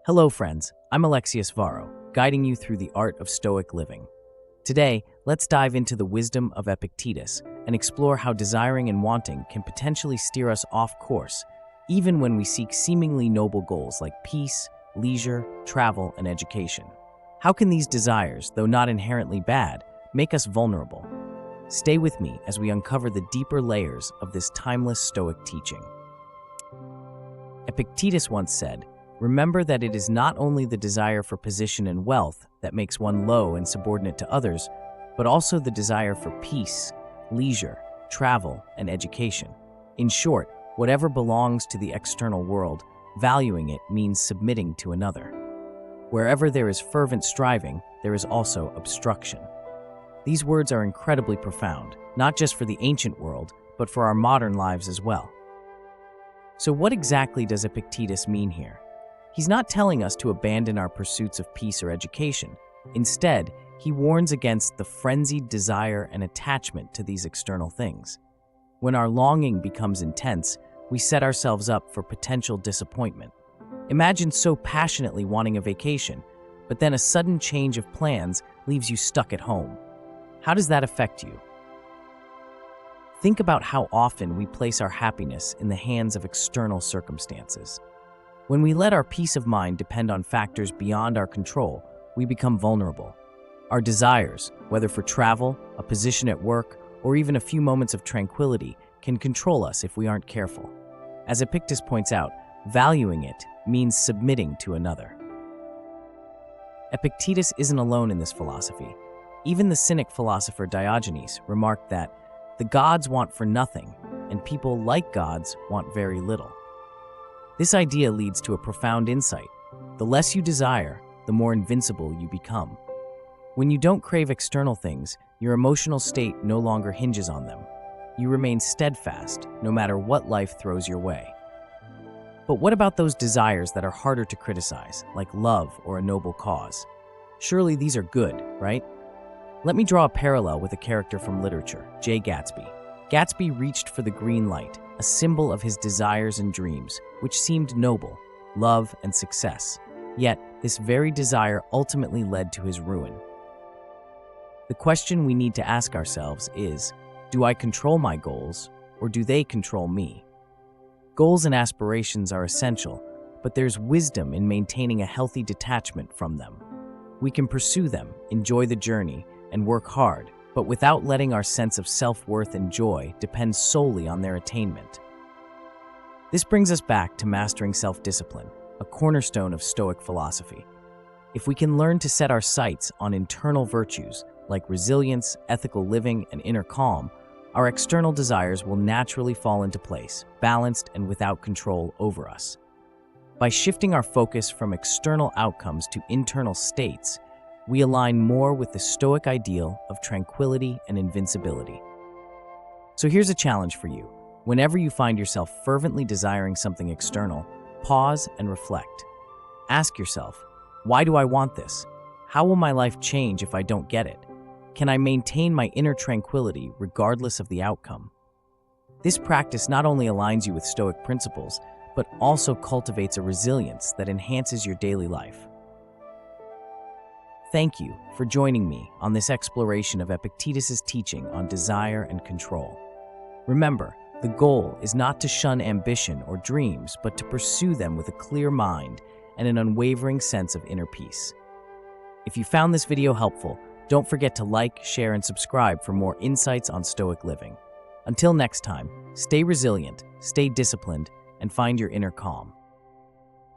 Hello friends, I'm Alexius Varro, guiding you through the art of Stoic living. Today, let's dive into the wisdom of Epictetus and explore how desiring and wanting can potentially steer us off course, even when we seek seemingly noble goals like peace, leisure, travel, and education. How can these desires, though not inherently bad, make us vulnerable? Stay with me as we uncover the deeper layers of this timeless Stoic teaching. Epictetus once said, "Remember that it is not only the desire for position and wealth that makes one low and subordinate to others, but also the desire for peace, leisure, travel, and education. In short, whatever belongs to the external world, valuing it means submitting to another. Wherever there is fervent striving, there is also obstruction." These words are incredibly profound, not just for the ancient world, but for our modern lives as well. So what exactly does Epictetus mean here? He's not telling us to abandon our pursuits of peace or education. Instead, he warns against the frenzied desire and attachment to these external things. When our longing becomes intense, we set ourselves up for potential disappointment. Imagine so passionately wanting a vacation, but then a sudden change of plans leaves you stuck at home. How does that affect you? Think about how often we place our happiness in the hands of external circumstances. When we let our peace of mind depend on factors beyond our control, we become vulnerable. Our desires, whether for travel, a position at work, or even a few moments of tranquility, can control us if we aren't careful. As Epictetus points out, valuing it means submitting to another. Epictetus isn't alone in this philosophy. Even the Cynic philosopher Diogenes remarked that the gods want for nothing, and people like gods want very little. This idea leads to a profound insight. The less you desire, the more invincible you become. When you don't crave external things, your emotional state no longer hinges on them. You remain steadfast, no matter what life throws your way. But what about those desires that are harder to criticize, like love or a noble cause? Surely these are good, right? Let me draw a parallel with a character from literature, Jay Gatsby. Gatsby reached for the green light, a symbol of his desires and dreams, which seemed noble, love and success. Yet, this very desire ultimately led to his ruin. The question we need to ask ourselves is, do I control my goals, or do they control me? Goals and aspirations are essential, but there's wisdom in maintaining a healthy detachment from them. We can pursue them, enjoy the journey, and work hard, but without letting our sense of self-worth and joy depend solely on their attainment. This brings us back to mastering self-discipline, a cornerstone of Stoic philosophy. If we can learn to set our sights on internal virtues like resilience, ethical living, and inner calm, our external desires will naturally fall into place, balanced and without control over us. By shifting our focus from external outcomes to internal states, we align more with the Stoic ideal of tranquility and invincibility. So here's a challenge for you. Whenever you find yourself fervently desiring something external, pause and reflect. Ask yourself, why do I want this? How will my life change if I don't get it? Can I maintain my inner tranquility regardless of the outcome? This practice not only aligns you with Stoic principles, but also cultivates a resilience that enhances your daily life. Thank you for joining me on this exploration of Epictetus' teaching on desire and control. Remember, the goal is not to shun ambition or dreams, but to pursue them with a clear mind and an unwavering sense of inner peace. If you found this video helpful, don't forget to like, share, and subscribe for more insights on Stoic living. Until next time, stay resilient, stay disciplined, and find your inner calm.